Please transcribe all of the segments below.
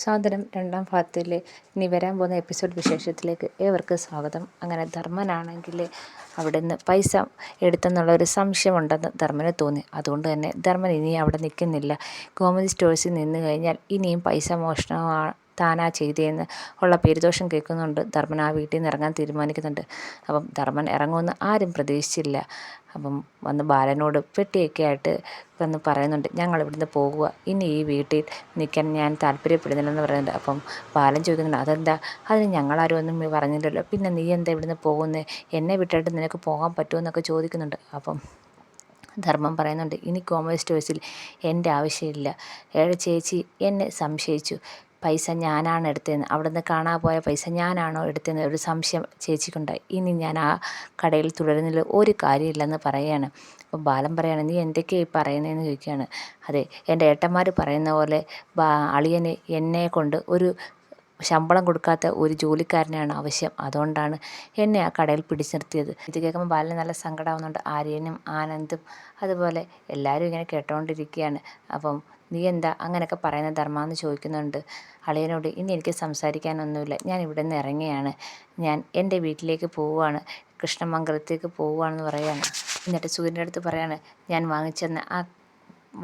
സാധനം രണ്ടാം ഭാഗത്തിലെ ഇനി വരാൻ പോകുന്ന എപ്പിസോഡ് വിശേഷത്തിലേക്ക് ഏവർക്കും സ്വാഗതം. അങ്ങനെ ധർമ്മനാണെങ്കിൽ അവിടെ നിന്ന് പൈസ എടുത്തെന്നുള്ളൊരു സംശയമുണ്ടെന്ന് ധർമ്മന് തോന്നി. അതുകൊണ്ട് തന്നെ ധർമ്മൻ ഇനി അവിടെ നിൽക്കുന്നില്ല. ഗോമതി സ്റ്റോഴ്സിൽ നിന്ന് കഴിഞ്ഞാൽ ഇനിയും പൈസ മോഷണമാണ് താനാ ചെയ്തതെന്ന് ഉള്ള പേരുദോഷം കേൾക്കുന്നുണ്ട്. ധർമ്മൻ ആ വീട്ടിൽ നിന്ന് ഇറങ്ങാൻ തീരുമാനിക്കുന്നുണ്ട്. അപ്പം ധർമ്മൻ ഇറങ്ങുമെന്ന് ആരും പ്രതീക്ഷിച്ചില്ല. അപ്പം വന്ന് ബാലനോട് പെട്ടിയൊക്കെ ആയിട്ട് വന്ന് പറയുന്നുണ്ട്, ഞങ്ങൾ ഇവിടുന്ന് പോകുക, ഇനി ഈ വീട്ടിൽ നിൽക്കാൻ ഞാൻ താല്പര്യപ്പെടുന്നില്ലെന്ന് പറയുന്നുണ്ട്. അപ്പം ബാലൻ ചോദിക്കുന്നുണ്ട്, അതെന്താ? അതിന് ഞങ്ങളാരും ഒന്നും പറഞ്ഞില്ലല്ലോ, പിന്നെ നീ എന്താ ഇവിടുന്ന് പോകുന്നത്? എന്നെ വിട്ടിട്ട് നിനക്ക് പോകാൻ പറ്റുമെന്നൊക്കെ ചോദിക്കുന്നുണ്ട്. അപ്പം ധർമ്മം പറയുന്നുണ്ട്, ഇനി കോമേഴ്സ് സ്റ്റോഴ്സിൽ എൻ്റെ ആവശ്യമില്ല. ചേച്ചി എന്നെ സംശയിച്ചു, പൈസ ഞാനാണ് എടുത്തതെന്ന്, അവിടുന്ന് കാണാൻ പോയ പൈസ ഞാനാണോ എടുത്തതെന്ന് ഒരു സംശയം ചേച്ചിക്കുണ്ടായി. ഇനി ഞാൻ ആ കടയിൽ തുടരുന്നതിൽ ഒരു കാര്യമില്ലെന്ന് പറയുകയാണ്. അപ്പം ബാലൻ പറയാണ്, നീ എന്തൊക്കെയാണ് ഈ പറയുന്നതെന്ന് ചോദിക്കുകയാണ്. അതെ, എൻ്റെ ഏട്ടന്മാർ പറയുന്ന പോലെ അളിയന് എന്നെ കൊണ്ട് ഒരു ശമ്പളം കൊടുക്കാത്ത ഒരു ജോലിക്കാരനെയാണ് ആവശ്യം. അതുകൊണ്ടാണ് എന്നെ ആ കടയിൽ പിടിച്ചു നിർത്തിയത്. ഇത് കേൾക്കുമ്പോൾ ബാലന് നല്ല സങ്കടമാവുന്നുണ്ട്. ആര്യനും ആനന്ദും അതുപോലെ എല്ലാവരും ഇങ്ങനെ കേട്ടോണ്ടിരിക്കുകയാണ്. അപ്പം നീ എന്താ അങ്ങനെയൊക്കെ പറയുന്ന ധർമ്മ എന്ന് ചോദിക്കുന്നുണ്ട് അളിയനോട്. ഇനി എനിക്ക് സംസാരിക്കാനൊന്നുമില്ല, ഞാൻ ഇവിടെ നിന്ന് ഇറങ്ങിയാണ്, ഞാൻ എൻ്റെ വീട്ടിലേക്ക് പോവുകയാണ്, കൃഷ്ണമംഗലത്തേക്ക് പോവുകയാണെന്ന് പറയുകയാണ്. എന്നിട്ട് സൂര്യൻ്റെ അടുത്ത് പറയാണ്, ഞാൻ വാങ്ങിച്ചെന്ന ആ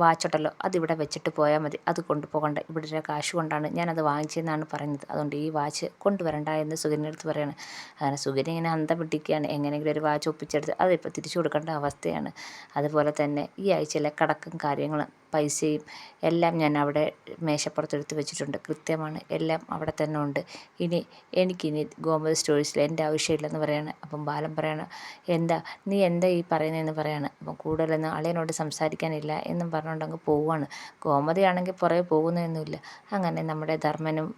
വാച്ചുണ്ടല്ലോ അതിവിടെ വെച്ചിട്ട് പോയാൽ മതി, അത് കൊണ്ടുപോകണ്ട, ഇവിടെ ഒരു കാശ് കൊണ്ടാണ് ഞാനത് വാങ്ങിച്ചതെന്നാണ് പറയുന്നത്, അതുകൊണ്ട് ഈ വാച്ച് കൊണ്ടുവരണ്ട എന്ന് സുഗന്യൻ്റെ അടുത്ത് പറയാണ്. അങ്ങനെ സുഗന്യ ഇങ്ങനെ അന്തം വിട്ടിരിക്കുകയാണ്. എങ്ങനെയെങ്കിലും ഒരു വാച്ച് ഒപ്പിച്ചെടുത്ത് അതിപ്പോൾ തിരിച്ചു കൊടുക്കേണ്ട അവസ്ഥയാണ്. അതുപോലെ തന്നെ ഈ ആഴ്ചയിലെ കടക്കും കാര്യങ്ങളും പൈസയും എല്ലാം ഞാൻ അവിടെ മേശപ്പുറത്തെടുത്ത് വെച്ചിട്ടുണ്ട്, കൃത്യമാണ്, എല്ലാം അവിടെ തന്നെ ഉണ്ട്. എനിക്കിനി ഗോമതി സ്റ്റോഴ്സിൽ എൻ്റെ ആവശ്യമില്ലെന്ന് പറയാണ്. അപ്പം ബാലൻ പറയാണ്, നീ എന്താ ഈ പറയുന്നതെന്ന് പറയാണ്. അപ്പം കൂടുതലൊന്നും അളിയനോട് സംസാരിക്കാനില്ല എന്നും പറഞ്ഞുകൊണ്ട് അങ്ങ് പോവുകയാണ്. ഗോമതിയാണെങ്കിൽ പുറകെ പോകുന്നതൊന്നുമില്ല. അങ്ങനെ നമ്മുടെ ധർമ്മനും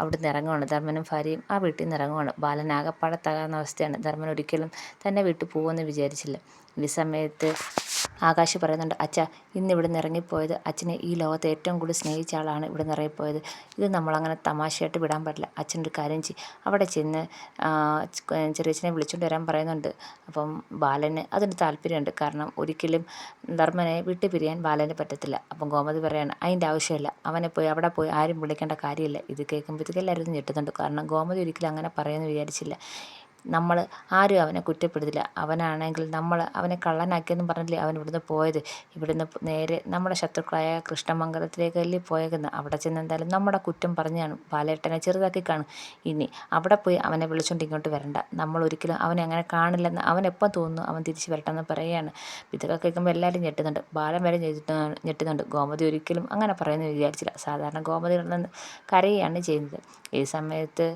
അവിടുന്ന് ഇറങ്ങുവാണ്. ധർമ്മനും ഭാര്യയും ആ വീട്ടിൽ നിന്ന് ഇറങ്ങുവാണ്. ബാലൻ ആകെപ്പാടെ തകർന്ന അവസ്ഥയാണ്. ധർമ്മൻ ഒരിക്കലും തന്നെ വിട്ടു പോകുമെന്ന് വിചാരിച്ചില്ല. ഈ സമയത്ത് ആകാശ് പറയുന്നുണ്ട്, അച്ഛാ, ഇന്ന് ഇവിടെ നിന്ന് ഇറങ്ങിപ്പോയത് അച്ഛനെ ഈ ലോകത്ത് ഏറ്റവും കൂടുതൽ സ്നേഹിച്ച ആളാണ് ഇവിടെ നിന്ന് ഇറങ്ങിപ്പോയത്. ഇത് നമ്മളങ്ങനെ തമാശയായിട്ട് വിടാൻ പറ്റില്ല. അച്ഛനൊരു കാര്യം ചെയ്യും, അവിടെ ചെന്ന് ചെറിയച്ഛനെ വിളിച്ചുകൊണ്ട് വരാൻ പറയുന്നുണ്ട്. അപ്പം ബാലന് അതിന് താല്പര്യമുണ്ട്. കാരണം ഒരിക്കലും ധർമ്മനെ വിട്ടു പിരിയാൻ ബാലന് പറ്റത്തില്ല. അപ്പം ഗോമതി പറയാണ്, അതിൻ്റെ ആവശ്യമില്ല, അവിടെ പോയി ആരും വിളിക്കേണ്ട കാര്യമില്ല. ഇത് കേൾക്കുമ്പോഴത്തേക്ക് എല്ലാവരും ഞെട്ടുന്നുണ്ട്. കാരണം ഗോമതി ഒരിക്കലും അങ്ങനെ പറയുമെന്ന് വിചാരിച്ചില്ല. നമ്മൾ ആരും അവനെ കുറ്റപ്പെടുത്തില്ല. അവനാണെങ്കിൽ നമ്മൾ അവനെ കള്ളനാക്കിയെന്നും പറഞ്ഞില്ലേ അവൻ ഇവിടുന്ന് പോയത്. ഇവിടുന്ന് നേരെ നമ്മുടെ ശത്രുക്കളായ കൃഷ്ണമംഗലത്തിലേക്കല്ലേ പോയേക്കുന്നത്. അവിടെ ചെന്ന് എന്തായാലും നമ്മുടെ കുറ്റം പറഞ്ഞാണ് ബാലേട്ടനെ ചെറുതാക്കി കാണും. ഇനി അവിടെ പോയി അവനെ വിളിച്ചുകൊണ്ട് ഇങ്ങോട്ട് വരണ്ട, നമ്മൾ ഒരിക്കലും അവനെ അങ്ങനെ കാണില്ലെന്ന് അവനെപ്പം തോന്നുന്നു അവൻ തിരിച്ച് വരട്ടെന്ന് പറയുകയാണ്. ഇതൊക്കെ കേൾക്കുമ്പോൾ എല്ലാവരും ഞെട്ടുന്നുണ്ട്. ബാലൻ വരെ ഞെട്ടുന്നുണ്ട്. ഗോമതി ഒരിക്കലും അങ്ങനെ പറയുമെന്ന് വിചാരിച്ചില്ല. സാധാരണ ഗോമതി നിന്ന് കരയുകയാണ് ചെയ്യുന്നത്. ഈ സമയത്ത്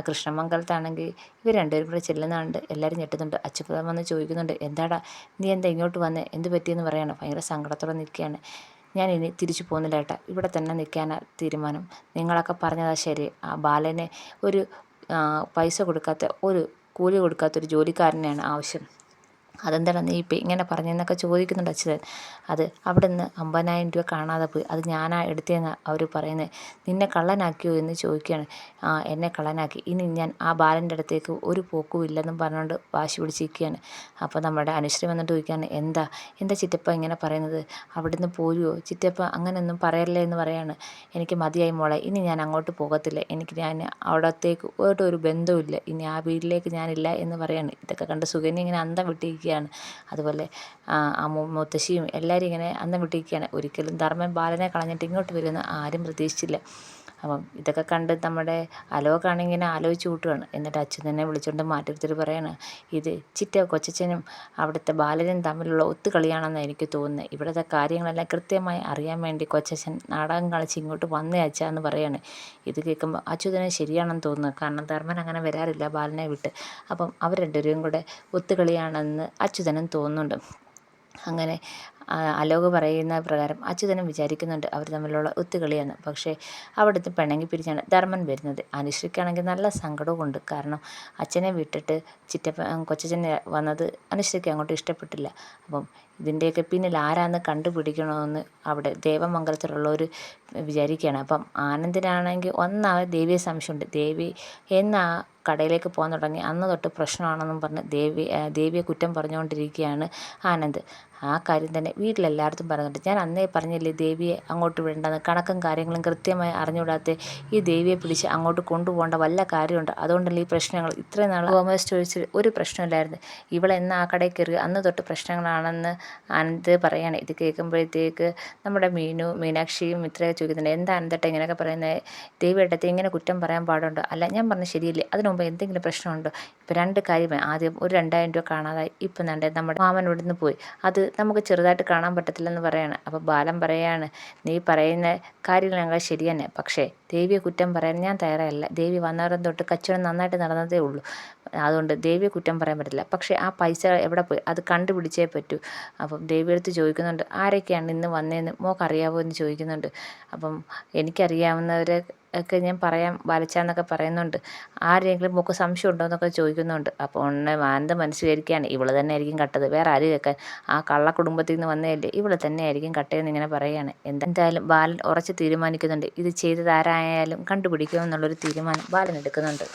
കൃഷ്ണമംഗലത്താണെങ്കിൽ ഇവർ രണ്ടുപേരും കൂടെ ചെല്ലുന്നുണ്ട്. എല്ലാവരും ഞെട്ടുന്നുണ്ട്. അച്യുതൻ വന്ന് ചോദിക്കുന്നുണ്ട്, എന്താടാ നീ എന്താ ഇങ്ങോട്ട് വന്നേ, എന്ത് പറ്റിയെന്ന് പറയാണ്. ഭയങ്കര സങ്കടത്തോടെ നിൽക്കുകയാണ്. ഞാൻ ഇനി തിരിച്ചു പോകുന്നില്ല ഏട്ടാ, ഇവിടെ തന്നെ നിൽക്കാനാണ് തീരുമാനം. നിങ്ങളൊക്കെ പറഞ്ഞതാ ശരി, ആ ബാലനെ ഒരു പൈസ കൊടുക്കാത്ത കൂലി കൊടുക്കാത്തൊരു ജോലിക്കാരനെയാണ് ആവശ്യം. അതെന്താണ് നീ ഇപ്പം ഇങ്ങനെ പറഞ്ഞതെന്നൊക്കെ ചോദിക്കുന്നുണ്ട് അച്യുതൻ. അത് അവിടെ നിന്ന് 50,000 രൂപ കാണാതെ പോയി, അത് ഞാനാ എടുത്തതെന്നാണ് അവർ പറയുന്നത്. നിന്നെ കള്ളനാക്കിയോ എന്ന് ചോദിക്കുകയാണ്. എന്നെ കള്ളനാക്കി, ഇനി ഞാൻ ആ ബാലൻ്റെ അടുത്തേക്ക് ഒരു പോക്കും ഇല്ലെന്നും പറഞ്ഞുകൊണ്ട് വാശി പിടിച്ചിരിക്കുകയാണ്. അപ്പോൾ നമ്മുടെ അനുശ്രീ വന്നിട്ട് ചോദിക്കുകയാണ്, എന്താ ചിറ്റപ്പ ഇങ്ങനെ പറയുന്നത്, അവിടുന്ന് പോരുമോ ചിറ്റപ്പ, അങ്ങനെയൊന്നും പറയല്ലേ എന്ന് പറയാണ്. എനിക്ക് മതിയായി മോളെ, ഇനി ഞാൻ അങ്ങോട്ട് പോകത്തില്ല, ഞാൻ അവിടത്തേക്ക് ഒരു ബന്ധവുമില്ല, ഇനി ആ വീട്ടിലേക്ക് ഞാനില്ല എന്ന് പറയാണ്. ഇതൊക്കെ കണ്ട് സുകന്യ ഇങ്ങനെ അന്തം വിട്ടിരിക്കുകയാണ്. അതുപോലെ ആ മുത്തശ്ശിയും എല്ലാവരും ഇങ്ങനെ അന്തം വിട്ടിരിക്കുകയാണ്. ഒരിക്കലും ധർമ്മൻ ബാലനെ കളഞ്ഞിട്ട് ഇങ്ങോട്ട് വരുമെന്ന് ആരും പ്രതീക്ഷിച്ചില്ല. അപ്പം ഇതൊക്കെ കണ്ട് നമ്മുടെ അലോകാണെങ്കിൽ ഇങ്ങനെ ആലോചിച്ച് കൂട്ടുകയാണ്. എന്നിട്ട് അച്യുതനെ വിളിച്ചുകൊണ്ട് മാറ്റിയെടുത്തിട്ട് പറയാണ്, ഇത് കൊച്ചച്ഛനും അവിടുത്തെ ബാലനും തമ്മിലുള്ള ഒത്തുകളിയാണെന്നാണ് എനിക്ക് തോന്നുന്നത്. ഇവിടുത്തെ കാര്യങ്ങളെല്ലാം കൃത്യമായി അറിയാൻ വേണ്ടി കൊച്ചച്ഛൻ നാടകം കളിച്ച് ഇങ്ങോട്ട് വന്നേ അച്ഛാ എന്ന് പറയാണ്. ഇത് കേൾക്കുമ്പോൾ അച്യുതന് ശരിയാണെന്ന് തോന്നുന്നു. കാരണം ധർമ്മൻ അങ്ങനെ വരാറില്ല ബാലനെ വിട്ട്. അപ്പം അവർ രണ്ടുപേരും കൂടെ ഒത്തുകളിയാണെന്ന് അച്യുതനും തോന്നുന്നുണ്ട്. അങ്ങനെ അലോക് പറയുന്ന പ്രകാരം അച്യുതനും വിചാരിക്കുന്നുണ്ട് അവർ തമ്മിലുള്ള ഒത്തുകളിയാണ്. പക്ഷേ അവിടുത്തെ പിണങ്ങി പിരിച്ചാണ് ധർമ്മൻ വരുന്നത്. അനുശ്രീക്കാണെങ്കിൽ നല്ല സങ്കടവുമുണ്ട്. കാരണം അച്ഛനെ വിട്ടിട്ട് കൊച്ചച്ഛൻ വന്നത് അനുശ്രീക്ക് അങ്ങോട്ട് ഇഷ്ടപ്പെട്ടില്ല. അപ്പം ഇതിൻ്റെയൊക്കെ പിന്നിൽ ആരാന്ന് കണ്ടുപിടിക്കണമെന്ന് അവിടെ ദേവമംഗലത്തിലുള്ളവർ വിചാരിക്കുകയാണ്. അപ്പം ആനന്ദിനാണെങ്കിൽ ഒന്നാമത് ദേവിയെ സംശയമുണ്ട്. ദേവി എന്നാ കടയിലേക്ക് പോകാൻ തുടങ്ങി അന്ന് തൊട്ട് പ്രശ്നമാണെന്നും പറഞ്ഞ് ദേവിയെ കുറ്റം പറഞ്ഞുകൊണ്ടിരിക്കുകയാണ് ആനന്ദ്. ആ കാര്യം തന്നെ വീട്ടിലെല്ലായിടത്തും പറയുന്നുണ്ട്. ഞാൻ അന്നേ പറഞ്ഞില്ലേ ദേവിയെ അങ്ങോട്ട് വിടേണ്ടെന്ന്, കണക്കും കാര്യങ്ങളും കൃത്യമായി അറിഞ്ഞുകൂടാത്ത ഈ ദേവിയെ പിടിച്ച് അങ്ങോട്ട് കൊണ്ടുപോകേണ്ട വല്ല കാര്യമുണ്ട്. അതുകൊണ്ടല്ലേ ഈ പ്രശ്നങ്ങൾ ഇത്രയും നാൾ കോമേഴ്സ് ചോദിച്ച് ഒരു പ്രശ്നമില്ലായിരുന്നു. ഇവളെന്ന് ആ കടയിൽ കയറി അന്ന് തൊട്ട് പ്രശ്നങ്ങളാണെന്ന് ആനന്ദ് പറയാണ്. ഇത് കേൾക്കുമ്പോഴത്തേക്ക് നമ്മുടെ മീനാക്ഷിയും ഇത്രയൊക്കെ ചോദിക്കുന്നുണ്ട്, എന്താ അനന്തട്ടെ ഇങ്ങനെയൊക്കെ പറയുന്നത്, ദേവിയെടുത്ത് ഇങ്ങനെ കുറ്റം പറയാൻ പാടുണ്ടോ? അല്ല ഞാൻ പറഞ്ഞ ശരിയല്ലേ, അതിനു മുമ്പ് എന്തെങ്കിലും പ്രശ്നമുണ്ടോ? ഇപ്പം 2 കാര്യമായി. ആദ്യം ഒരു 2000 രൂപ കാണാതായി. ഇപ്പം നമ്മുടെ മാമൻ ഇവിടുന്ന് പോയി. അത് നമുക്ക് ചെറുതായിട്ട് കാണാൻ പറ്റത്തില്ലെന്ന് പറയാണ്. അപ്പോൾ ബാലൻ പറയാണ്, നീ പറയുന്ന കാര്യങ്ങൾ ശരി തന്നെ, പക്ഷേ ദേവിയെ കുറ്റം പറയാൻ ഞാൻ തയ്യാറല്ല. ദേവി വന്നവരം തൊട്ട് കച്ചവടം നന്നായിട്ട് നടന്നതേ ഉള്ളൂ. അതുകൊണ്ട് ദേവിയെ കുറ്റം പറയാൻ പറ്റില്ല. പക്ഷേ ആ പൈസ എവിടെ പോയി അത് കണ്ടുപിടിച്ചേ പറ്റൂ. അപ്പം ദേവിയെടുത്ത് ചോദിക്കുന്നുണ്ട്, ആരൊക്കെയാണ് ഇന്ന് വന്നതെന്ന് മോക്കറിയാവോ എന്ന് ചോദിക്കുന്നുണ്ട്. അപ്പം എനിക്കറിയാവുന്നവരെ ഒക്കെ ഞാൻ പറയാം ബാലച്ചാന്നൊക്കെ പറയുന്നുണ്ട്. ആരെങ്കിലും മോക്ക് സംശയം ഉണ്ടോ എന്നൊക്കെ ചോദിക്കുന്നുണ്ട്. അപ്പോൾ ആനന്ദ് മനസ്സിലായിരിക്കുകയാണ്, ഇവള് തന്നെ ആയിരിക്കും കട്ടത്, വേറെ ആര് കേൾക്കാൻ, ആ കള്ള കുടുംബത്തിൽ നിന്ന് വന്നതല്ലേ, ഇവള് തന്നെ ആയിരിക്കും കട്ടയെന്ന് ഇങ്ങനെ പറയുകയാണ്. എന്തായാലും ബാലൻ ഉറച്ച് തീരുമാനിക്കുന്നുണ്ട്, ഇത് ചെയ്തത് ആരായാലും കണ്ടുപിടിക്കുമെന്നുള്ളൊരു തീരുമാനം ബാലൻ എടുക്കുന്നുണ്ട്.